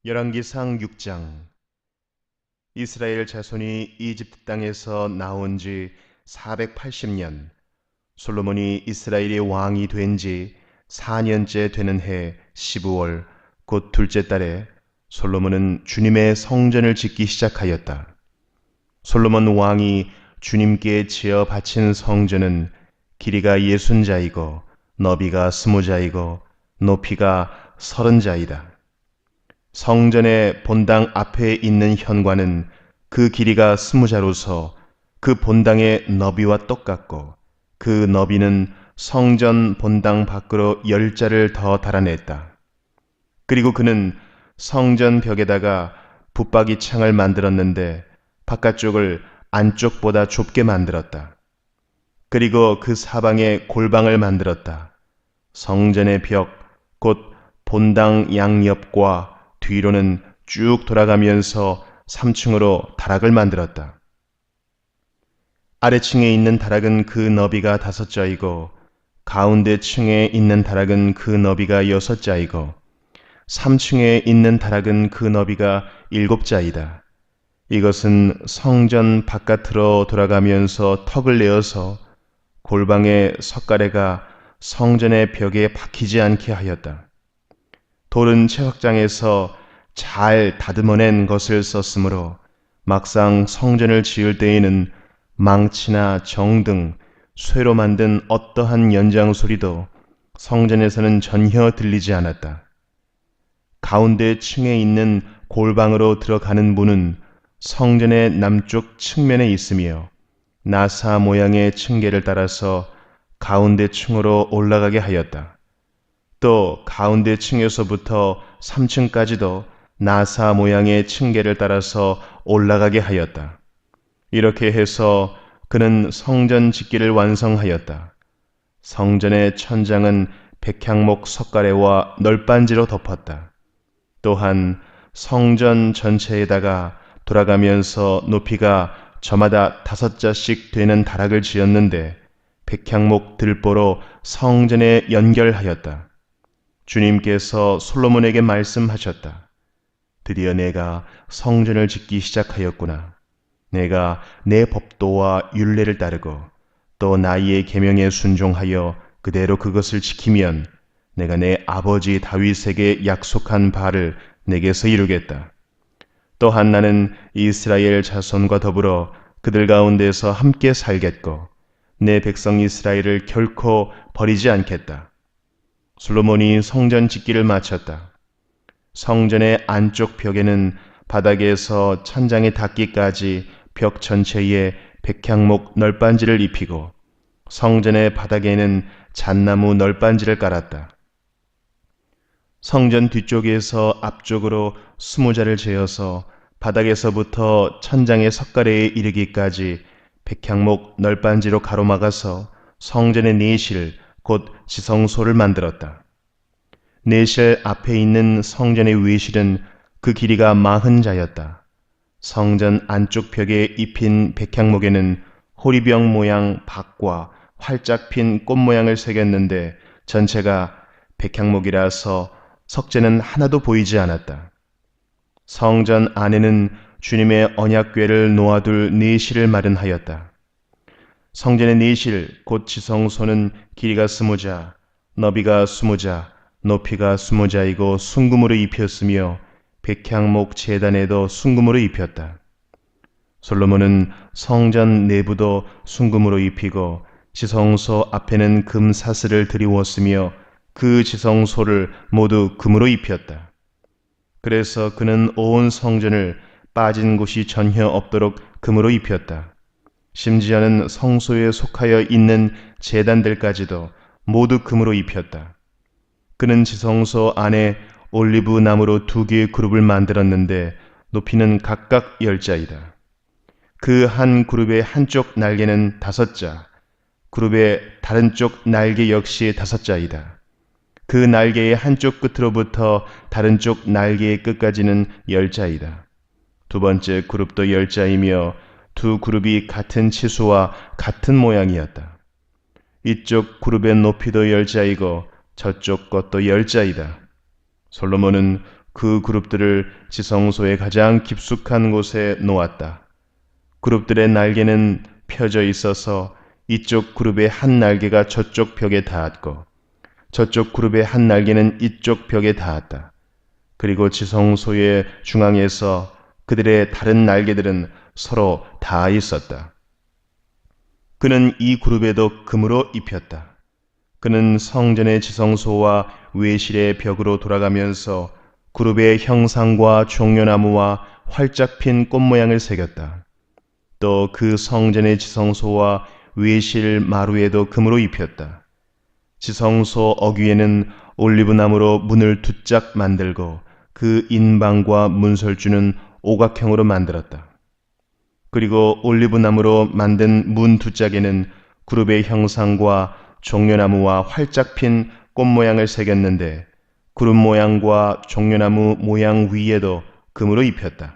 열왕기상 6장. 이스라엘 자손이 이집트 땅에서 나온 지 480년, 솔로몬이 이스라엘의 왕이 된 지 4년째 되는 해 12월 곧 둘째 달에 솔로몬은 주님의 성전을 짓기 시작하였다. 솔로몬 왕이 주님께 지어 바친 성전은 길이가 60자이고 너비가 20자이고 높이가 30자이다. 성전의 본당 앞에 있는 현관은 그 길이가 20자로서 그 본당의 너비와 똑같고 그 너비는 성전 본당 밖으로 10자를 더 달아냈다. 그리고 그는 성전 벽에다가 붙박이 창을 만들었는데 바깥쪽을 안쪽보다 좁게 만들었다. 그리고 그 사방에 골방을 만들었다. 성전의 벽, 곧 본당 양옆과 뒤로는 쭉 돌아가면서 3층으로 다락을 만들었다. 아래층에 있는 다락은 그 너비가 5자이고 가운데 층에 있는 다락은 그 너비가 6자이고 3층에 있는 다락은 그 너비가 7자이다. 이것은 성전 바깥으로 돌아가면서 턱을 내어서 골방의 석가래가 성전의 벽에 박히지 않게 하였다. 돌은 채석장에서 잘 다듬어낸 것을 썼으므로 막상 성전을 지을 때에는 망치나 정 등 쇠로 만든 어떠한 연장 소리도 성전에서는 전혀 들리지 않았다. 가운데 층에 있는 골방으로 들어가는 문은 성전의 남쪽 측면에 있으며 나사 모양의 층계를 따라서 가운데 층으로 올라가게 하였다. 또 가운데 층에서부터 3층까지도 나사 모양의 층계를 따라서 올라가게 하였다. 이렇게 해서 그는 성전 짓기를 완성하였다. 성전의 천장은 백향목 석가래와 널빤지로 덮었다. 또한 성전 전체에다가 돌아가면서 높이가 저마다 5자씩 되는 다락을 지었는데 백향목 들보로 성전에 연결하였다. 주님께서 솔로몬에게 말씀하셨다. 드디어 내가 성전을 짓기 시작하였구나. 내가 내 법도와 율례를 따르고 또 나의 계명에 순종하여 그대로 그것을 지키면 내가 내 아버지 다윗에게 약속한 바를 내게서 이루겠다. 또한 나는 이스라엘 자손과 더불어 그들 가운데서 함께 살겠고 내 백성 이스라엘을 결코 버리지 않겠다. 솔로몬이 성전 짓기를 마쳤다. 성전의 안쪽 벽에는 바닥에서 천장에 닿기까지 벽 전체에 백향목 널빤지를 입히고 성전의 바닥에는 잣나무 널빤지를 깔았다. 성전 뒤쪽에서 앞쪽으로 20자를 재어서 바닥에서부터 천장의 석가래에 이르기까지 백향목 널빤지로 가로막아서 성전의 내실 곧 지성소를 만들었다. 내실 앞에 있는 성전의 외실은 그 길이가 40자였다. 성전 안쪽 벽에 입힌 백향목에는 호리병 모양 박과 활짝 핀 꽃 모양을 새겼는데 전체가 백향목이라서 석재는 하나도 보이지 않았다. 성전 안에는 주님의 언약궤를 놓아둘 내실을 마련하였다. 성전의 내실 곧 지성소는 길이가 20자, 너비가 20자, 높이가 20자이고 순금으로 입혔으며 백향목 제단에도 순금으로 입혔다. 솔로몬은 성전 내부도 순금으로 입히고 지성소 앞에는 금 사슬을 드리웠으며 그 지성소를 모두 금으로 입혔다. 그래서 그는 온 성전을 빠진 곳이 전혀 없도록 금으로 입혔다. 심지어는 성소에 속하여 있는 제단들까지도 모두 금으로 입혔다. 그는 지성소 안에 올리브 나무로 2개의 그룹을 만들었는데 높이는 각각 10자이다. 그 한 그룹의 한쪽 날개는 5자, 그룹의 다른 쪽 날개 역시 5자이다. 그 날개의 한쪽 끝으로부터 다른 쪽 날개의 끝까지는 10자이다. 두 번째 그룹도 10자이며 두 그룹이 같은 치수와 같은 모양이었다. 이쪽 그룹의 높이도 10자이고 저쪽 것도 10자이다. 솔로몬은 그 그룹들을 지성소의 가장 깊숙한 곳에 놓았다. 그룹들의 날개는 펴져 있어서 이쪽 그룹의 한 날개가 저쪽 벽에 닿았고 저쪽 그룹의 한 날개는 이쪽 벽에 닿았다. 그리고 지성소의 중앙에서 그들의 다른 날개들은 서로 닿아 있었다. 그는 이 그룹에도 금으로 입혔다. 그는 성전의 지성소와 외실의 벽으로 돌아가면서 그룹의 형상과 종려나무와 활짝 핀 꽃 모양을 새겼다. 또 그 성전의 지성소와 외실 마루에도 금으로 입혔다. 지성소 어귀에는 올리브나무로 문을 두 짝 만들고 그 인방과 문설주는 오각형으로 만들었다. 그리고 올리브나무로 만든 문 두 짝에는 그룹의 형상과 종려나무와 활짝 핀 꽃 모양을 새겼는데 그룹 모양과 종려나무 모양 위에도 금으로 입혔다.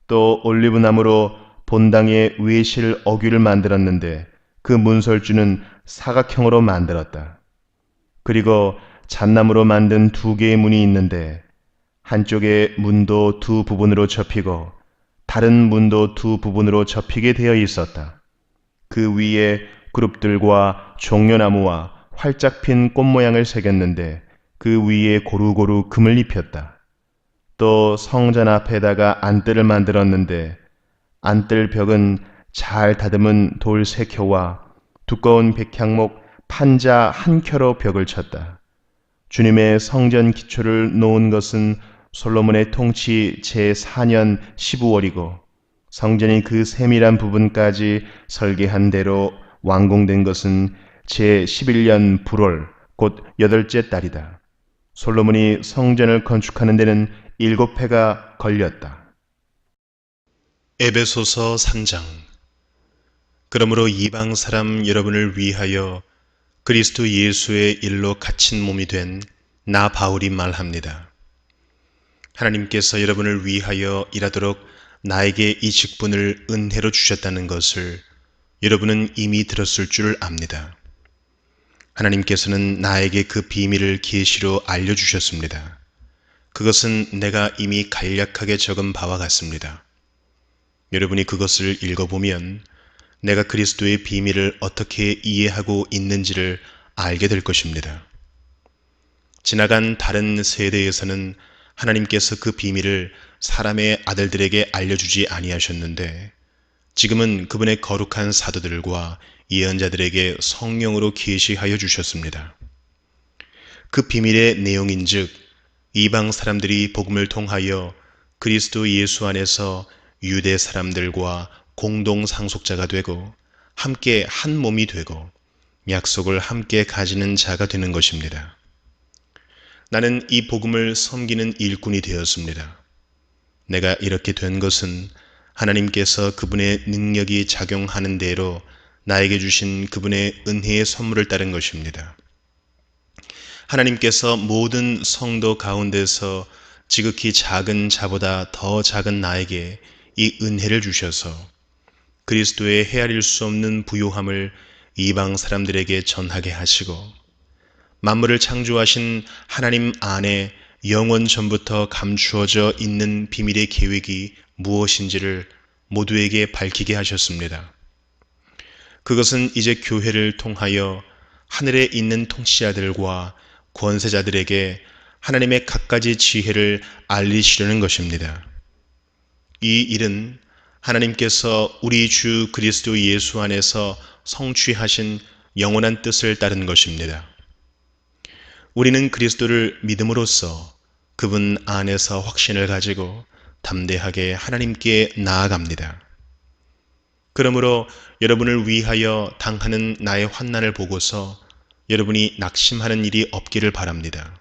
또 올리브나무로 본당의 외실 어귀를 만들었는데 그 문설주는 사각형으로 만들었다. 그리고 잣나무로 만든 두 개의 문이 있는데 한쪽의 문도 두 부분으로 접히고 다른 문도 두 부분으로 접히게 되어 있었다. 그 위에 그룹들과 종려나무와 활짝 핀 꽃 모양을 새겼는데 그 위에 고루고루 금을 입혔다. 또 성전 앞에다가 안뜰을 만들었는데 안뜰 벽은 잘 다듬은 돌 3켜와 두꺼운 백향목 판자 1켜로 벽을 쳤다. 주님의 성전 기초를 놓은 것은 솔로몬의 통치 제4년 15월이고 성전이 그 세밀한 부분까지 설계한 대로 완공된 것은 제11년 불월 곧 8째 달이다. 솔로몬이 성전을 건축하는 데는 7해가 걸렸다. 에베소서 3장. 그러므로 이방 사람 여러분을 위하여 그리스도 예수의 일로 갇힌 몸이 된 나 바울이 말합니다. 하나님께서 여러분을 위하여 일하도록 나에게 이 직분을 은혜로 주셨다는 것을 여러분은 이미 들었을 줄 압니다. 하나님께서는 나에게 그 비밀을 계시로 알려주셨습니다. 그것은 내가 이미 간략하게 적은 바와 같습니다. 여러분이 그것을 읽어보면 내가 그리스도의 비밀을 어떻게 이해하고 있는지를 알게 될 것입니다. 지나간 다른 세대에서는 하나님께서 그 비밀을 사람의 아들들에게 알려주지 아니하셨는데 지금은 그분의 거룩한 사도들과 예언자들에게 성령으로 계시하여 주셨습니다. 그 비밀의 내용인즉 이방 사람들이 복음을 통하여 그리스도 예수 안에서 유대 사람들과 공동 상속자가 되고 함께 한 몸이 되고 약속을 함께 가지는 자가 되는 것입니다. 나는 이 복음을 섬기는 일꾼이 되었습니다. 내가 이렇게 된 것은 하나님께서 그분의 능력이 작용하는 대로 나에게 주신 그분의 은혜의 선물을 따른 것입니다. 하나님께서 모든 성도 가운데서 지극히 작은 자보다 더 작은 나에게 이 은혜를 주셔서 그리스도의 헤아릴 수 없는 부요함을 이방 사람들에게 전하게 하시고 만물을 창조하신 하나님 안에 영원 전부터 감추어져 있는 비밀의 계획이 무엇인지를 모두에게 밝히게 하셨습니다. 그것은 이제 교회를 통하여 하늘에 있는 통치자들과 권세자들에게 하나님의 갖가지 지혜를 알리시려는 것입니다. 이 일은 하나님께서 우리 주 그리스도 예수 안에서 성취하신 영원한 뜻을 따른 것입니다. 우리는 그리스도를 믿음으로써 그분 안에서 확신을 가지고 담대하게 하나님께 나아갑니다. 그러므로 여러분을 위하여 당하는 나의 환난을 보고서 여러분이 낙심하는 일이 없기를 바랍니다.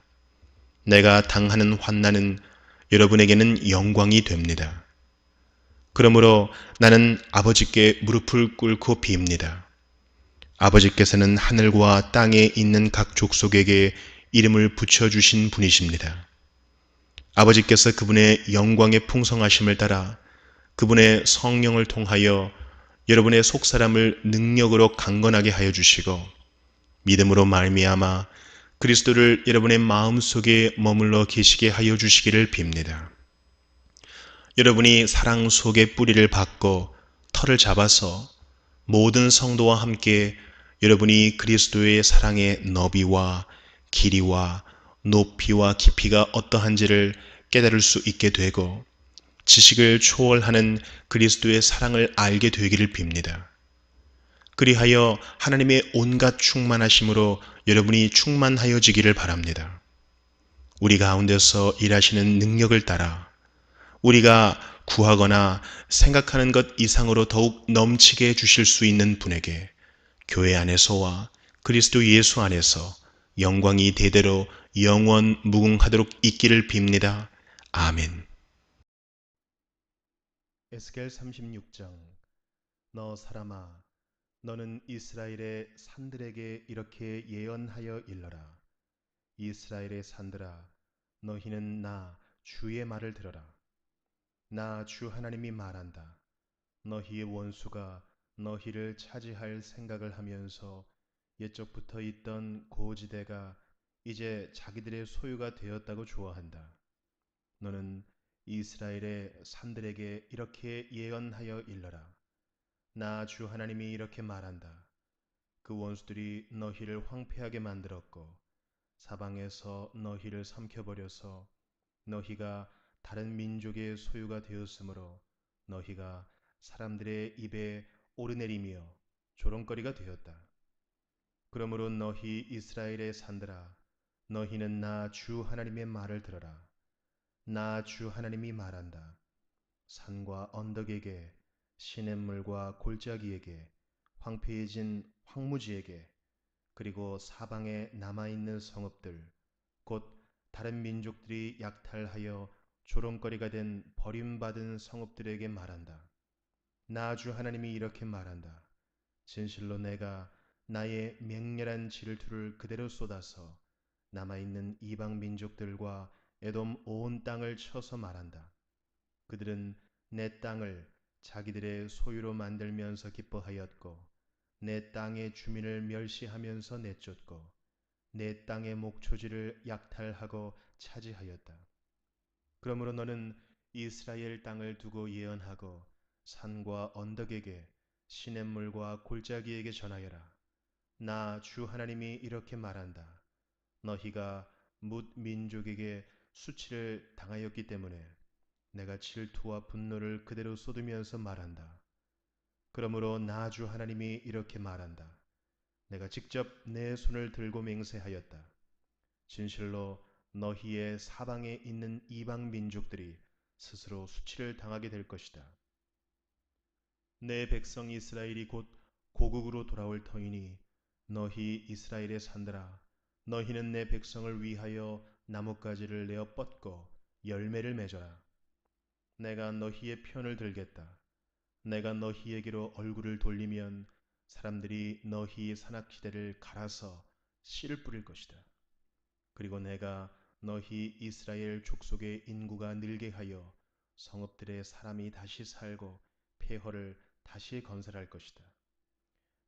내가 당하는 환난은 여러분에게는 영광이 됩니다. 그러므로 나는 아버지께 무릎을 꿇고 빕니다. 아버지께서는 하늘과 땅에 있는 각 족속에게 이름을 붙여주신 분이십니다. 아버지께서 그분의 영광의 풍성하심을 따라 그분의 성령을 통하여 여러분의 속사람을 능력으로 강건하게 하여 주시고 믿음으로 말미암아 그리스도를 여러분의 마음속에 머물러 계시게 하여 주시기를 빕니다. 여러분이 사랑 속에 뿌리를 박고 털을 잡아서 모든 성도와 함께 여러분이 그리스도의 사랑의 너비와 길이와 높이와 깊이가 어떠한지를 깨달을 수 있게 되고 지식을 초월하는 그리스도의 사랑을 알게 되기를 빕니다. 그리하여 하나님의 온갖 충만하심으로 여러분이 충만하여지기를 바랍니다. 우리 가운데서 일하시는 능력을 따라 우리가 구하거나 생각하는 것 이상으로 더욱 넘치게 해주실 수 있는 분에게 교회 안에서와 그리스도 예수 안에서 영광이 대대로 영원 무궁하도록 있기를 빕니다. 아멘. 에스겔 36장. 너 사람아, 너는 이스라엘의 산들에게 이렇게 예언하여 일러라. 이스라엘의 산들아, 너희는 나 주의 말을 들어라. 나 주 하나님이 말한다. 너희의 원수가 너희를 차지할 생각을 하면서 옛적부터 있던 고지대가 이제 자기들의 소유가 되었다고 좋아한다. 너는 이스라엘의 산들에게 이렇게 예언하여 일러라. 나 주 하나님이 이렇게 말한다. 그 원수들이 너희를 황폐하게 만들었고 사방에서 너희를 삼켜버려서 너희가 다른 민족의 소유가 되었으므로 너희가 사람들의 입에 오르내리며 조롱거리가 되었다. 그러므로 너희 이스라엘의 산들아, 너희는 나 주 하나님의 말을 들어라. 나 주 하나님이 말한다. 산과 언덕에게, 시냇물과 골짜기에게, 황폐해진 황무지에게, 그리고 사방에 남아있는 성읍들, 곧 다른 민족들이 약탈하여 조롱거리가 된 버림받은 성읍들에게 말한다. 나 주 하나님이 이렇게 말한다. 진실로 내가 나의 맹렬한 질투를 그대로 쏟아서 남아있는 이방 민족들과 에돔 온 땅을 쳐서 말한다. 그들은 내 땅을 자기들의 소유로 만들면서 기뻐하였고 내 땅의 주민을 멸시하면서 내쫓고 내 땅의 목초지를 약탈하고 차지하였다. 그러므로 너는 이스라엘 땅을 두고 예언하고 산과 언덕에게 시냇물과 골짜기에게 전하여라. 나 주 하나님이 이렇게 말한다. 너희가 뭇 민족에게 수치를 당하였기 때문에 내가 질투와 분노를 그대로 쏟으면서 말한다. 그러므로 나 주 하나님이 이렇게 말한다. 내가 직접 내 손을 들고 맹세하였다. 진실로 너희의 사방에 있는 이방 민족들이 스스로 수치를 당하게 될 것이다. 내 백성 이스라엘이 곧 고국으로 돌아올 터이니 너희 이스라엘의 산들아, 너희는 내 백성을 위하여 나뭇가지를 내어 뻗고 열매를 맺어라. 내가 너희의 편을 들겠다. 내가 너희에게로 얼굴을 돌리면 사람들이 너희 산악지대를 갈아서 씨를 뿌릴 것이다. 그리고 내가 너희 이스라엘 족속의 인구가 늘게 하여 성읍들에 사람이 다시 살고 폐허를 다시 건설할 것이다.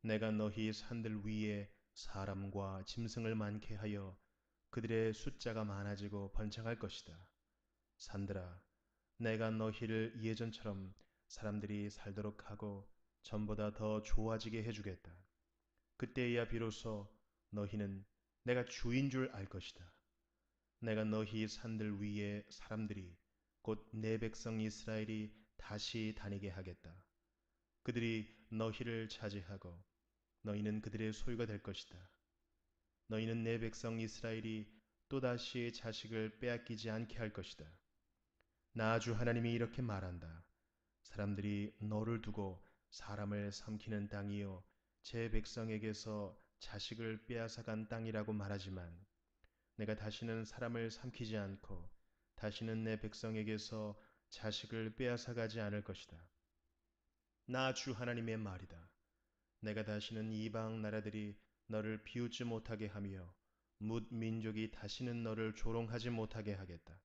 내가 너희 산들 위에 사람과 짐승을 많게 하여 그들의 숫자가 많아지고 번창할 것이다. 산들아, 내가 너희를 예전처럼 사람들이 살도록 하고 전보다 더 좋아지게 해주겠다. 그때야 비로소 너희는 내가 주인 줄 알 것이다. 내가 너희 산들 위에 사람들이 곧 내 백성 이스라엘이 다시 다니게 하겠다. 그들이 너희를 차지하고 너희는 그들의 소유가 될 것이다. 너희는 내 백성 이스라엘이 또다시 자식을 빼앗기지 않게 할 것이다. 나 주 하나님이 이렇게 말한다. 사람들이 너를 두고 사람을 삼키는 땅이요 제 백성에게서 자식을 빼앗아간 땅이라고 말하지만 내가 다시는 사람을 삼키지 않고 다시는 내 백성에게서 자식을 빼앗아가지 않을 것이다. 나 주 하나님의 말이다. 내가 다시는 이방 나라들이 너를 비웃지 못하게 하며 뭇 민족이 다시는 너를 조롱하지 못하게 하겠다.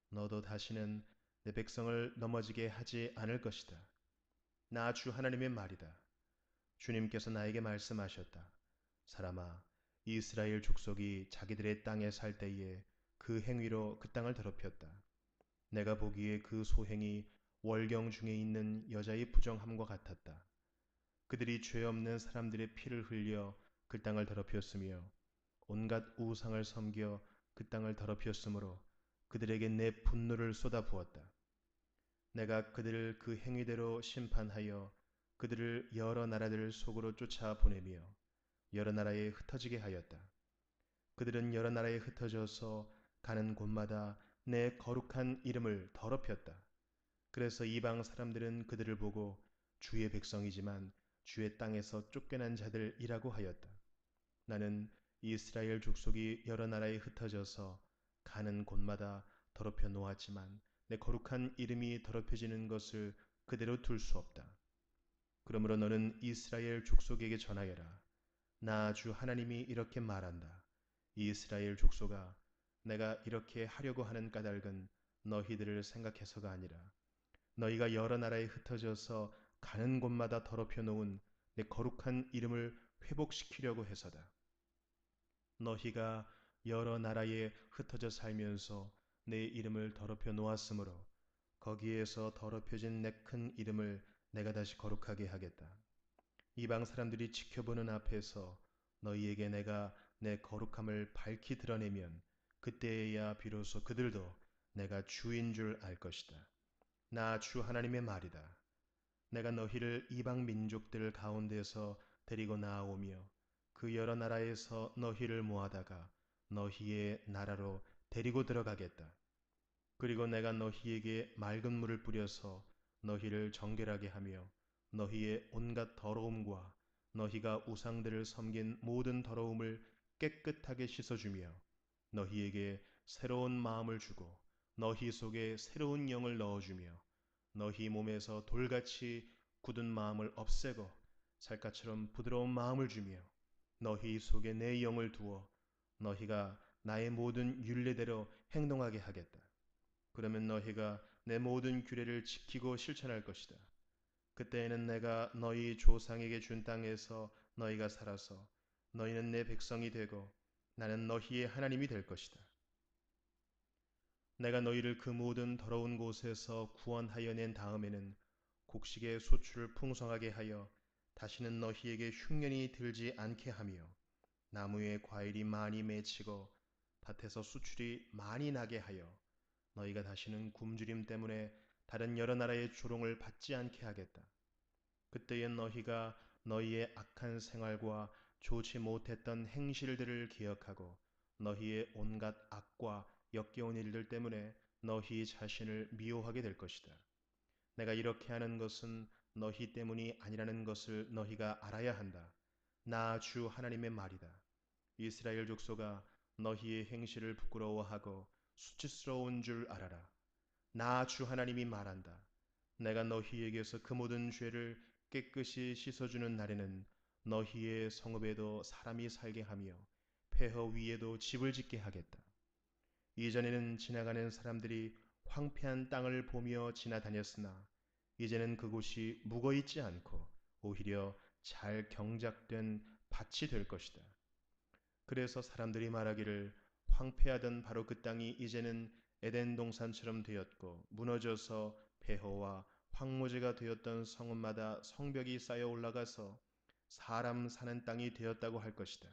너도 다시는 내 백성을 넘어지게 하지 않을 것이다. 나 주 하나님의 말이다. 주님께서 나에게 말씀하셨다. 사람아, 이스라엘 족속이 자기들의 땅에 살 때에 그 행위로 그 땅을 더럽혔다. 내가 보기에 그 소행이 월경 중에 있는 여자의 부정함과 같았다. 그들이 죄 없는 사람들의 피를 흘려 그 땅을 더럽혔으며 온갖 우상을 섬겨 그 땅을 더럽혔으므로 그들에게 내 분노를 쏟아부었다. 내가 그들을 그 행위대로 심판하여 그들을 여러 나라들 속으로 쫓아 보내며 여러 나라에 흩어지게 하였다. 그들은 여러 나라에 흩어져서 가는 곳마다 내 거룩한 이름을 더럽혔다. 그래서 이방 사람들은 그들을 보고 주의 백성이지만 주의 땅에서 쫓겨난 자들이라고 하였다. 나는 이스라엘 족속이 여러 나라에 흩어져서 가는 곳마다 더럽혀 놓았지만 내 거룩한 이름이 더럽혀지는 것을 그대로 둘 수 없다. 그러므로 너는 이스라엘 족속에게 전하여라. 나 주 하나님이 이렇게 말한다. 이스라엘 족속아, 내가 이렇게 하려고 하는 까닭은 너희들을 생각해서가 아니라 너희가 여러 나라에 흩어져서 가는 곳마다 더럽혀 놓은 내 거룩한 이름을 회복시키려고 해서다. 너희가 여러 나라에 흩어져 살면서 내 이름을 더럽혀 놓았으므로 거기에서 더럽혀진 내 큰 이름을 내가 다시 거룩하게 하겠다. 이방 사람들이 지켜보는 앞에서 너희에게 내가 내 거룩함을 밝히 드러내면 그때에야 비로소 그들도 내가 주인 줄 알 것이다. 나 주 하나님의 말이다. 내가 너희를 이방 민족들 가운데서 데리고 나아오며 그 여러 나라에서 너희를 모아다가 너희의 나라로 데리고 들어가겠다. 그리고 내가 너희에게 맑은 물을 뿌려서 너희를 정결하게 하며 너희의 온갖 더러움과 너희가 우상들을 섬긴 모든 더러움을 깨끗하게 씻어주며 너희에게 새로운 마음을 주고 너희 속에 새로운 영을 넣어주며 너희 몸에서 돌같이 굳은 마음을 없애고 살갗처럼 부드러운 마음을 주며 너희 속에 내 영을 두어 너희가 나의 모든 율례대로 행동하게 하겠다. 그러면 너희가 내 모든 규례를 지키고 실천할 것이다. 그때에는 내가 너희 조상에게 준 땅에서 너희가 살아서 너희는 내 백성이 되고 나는 너희의 하나님이 될 것이다. 내가 너희를 그 모든 더러운 곳에서 구원하여 낸 다음에는 곡식의 소출을 풍성하게 하여 다시는 너희에게 흉년이 들지 않게 하며 나무에 과일이 많이 맺히고 밭에서 수출이 많이 나게 하여 너희가 다시는 굶주림 때문에 다른 여러 나라의 조롱을 받지 않게 하겠다. 그때에 너희가 너희의 악한 생활과 좋지 못했던 행실들을 기억하고 너희의 온갖 악과 역겨운 일들 때문에 너희 자신을 미워하게 될 것이다. 내가 이렇게 하는 것은 너희 때문이 아니라는 것을 너희가 알아야 한다. 나 주 하나님의 말이다. 이스라엘 족속아, 너희의 행실을 부끄러워하고 수치스러운 줄 알아라. 나 주 하나님이 말한다. 내가 너희에게서 그 모든 죄를 깨끗이 씻어주는 날에는 너희의 성읍에도 사람이 살게 하며 폐허 위에도 집을 짓게 하겠다. 이전에는 지나가는 사람들이 황폐한 땅을 보며 지나다녔으나 이제는 그곳이 묵어있지 않고 오히려 잘 경작된 밭이 될 것이다. 그래서 사람들이 말하기를 황폐하던 바로 그 땅이 이제는 에덴 동산처럼 되었고 무너져서 폐허와 황무지가 되었던 성읍마다 성벽이 쌓여 올라가서 사람 사는 땅이 되었다고 할 것이다.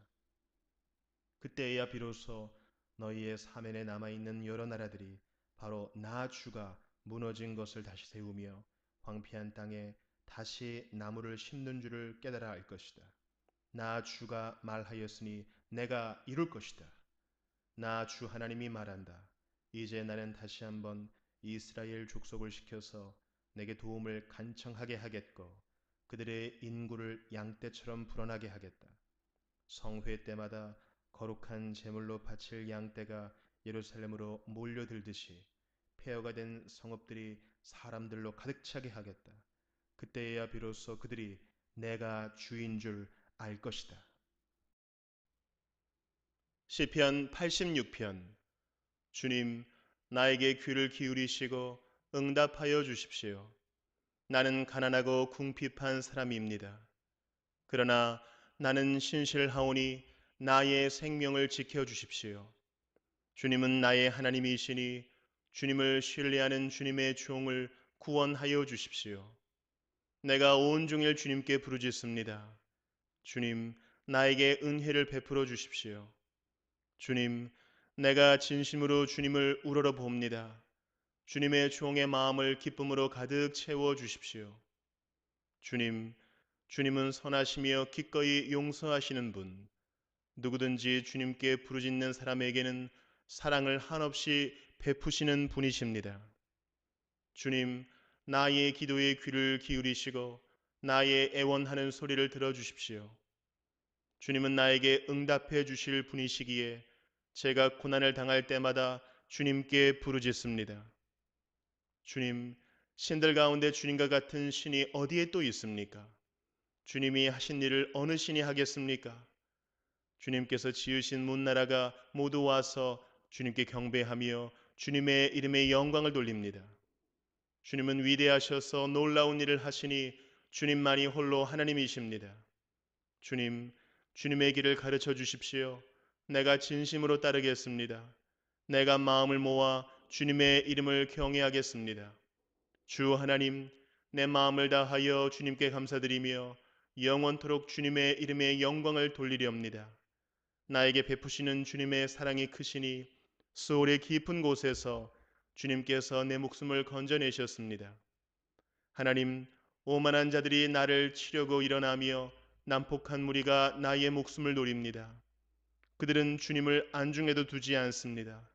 그때에야 비로소 너희의 사면에 남아있는 여러 나라들이 바로 나 주가 무너진 것을 다시 세우며 황폐한 땅에 다시 나무를 심는 줄을 깨달아 알 것이다. 나 주가 말하였으니 내가 이룰 것이다. 나 주 하나님이 말한다. 이제 나는 다시 한번 이스라엘 족속을 시켜서 내게 도움을 간청하게 하겠고 그들의 인구를 양떼처럼 불어나게 하겠다. 성회 때마다 거룩한 제물로 바칠 양떼가 예루살렘으로 몰려들듯이 폐허가 된 성읍들이 사람들로 가득 차게 하겠다. 그때에야 비로소 그들이 내가 주인 줄 알 것이다. 시편 86편. 주님, 나에게 귀를 기울이시고 응답하여 주십시오. 나는 가난하고 궁핍한 사람입니다. 그러나 나는 신실하오니 나의 생명을 지켜 주십시오. 주님은 나의 하나님이시니 주님을 신뢰하는 주님의 종을 구원하여 주십시오. 내가 온종일 주님께 부르짖습니다. 주님, 나에게 은혜를 베풀어 주십시오. 주님, 내가 진심으로 주님을 우러러 봅니다. 주님의 종의 마음을 기쁨으로 가득 채워 주십시오. 주님, 주님은 선하시며 기꺼이 용서하시는 분, 누구든지 주님께 부르짖는 사람에게는 사랑을 한없이 베푸시는 분이십니다. 주님, 나의 기도에 귀를 기울이시고 나의 애원하는 소리를 들어주십시오. 주님은 나에게 응답해 주실 분이시기에 제가 고난을 당할 때마다 주님께 부르짖습니다. 주님, 신들 가운데 주님과 같은 신이 어디에 또 있습니까? 주님이 하신 일을 어느 신이 하겠습니까? 주님께서 지으신 문나라가 모두 와서 주님께 경배하며 주님의 이름에 영광을 돌립니다. 주님은 위대하셔서 놀라운 일을 하시니 주님만이 홀로 하나님이십니다. 주님, 주님의 길을 가르쳐 주십시오. 내가 진심으로 따르겠습니다. 내가 마음을 모아 주님의 이름을 경외하겠습니다. 주 하나님, 내 마음을 다하여 주님께 감사드리며 영원토록 주님의 이름에 영광을 돌리렵니다. 나에게 베푸시는 주님의 사랑이 크시니 수월의 깊은 곳에서 주님께서 내 목숨을 건져내셨습니다. 하나님, 오만한 자들이 나를 치려고 일어나며 난폭한 무리가 나의 목숨을 노립니다. 그들은 주님을 안중에도 두지 않습니다.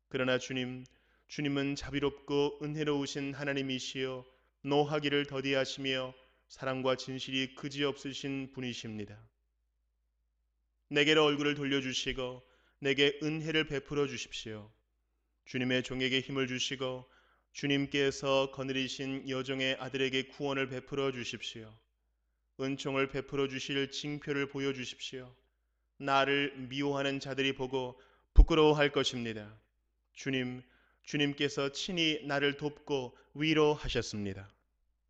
그러나 주님은 자비롭고 은혜로우신 하나님이시여 노하기를 더디하시며 사랑과 진실이 그지없으신 분이십니다. 내게로 얼굴을 돌려주시고 내게 은혜를 베풀어 주십시오. 주님의 종에게 힘을 주시고 주님께서 거느리신 여종의 아들에게 구원을 베풀어 주십시오. 은총을 베풀어 주실 징표를 보여 주십시오. 나를 미워하는 자들이 보고 부끄러워할 것입니다. 주님께서 친히 나를 돕고 위로하셨습니다.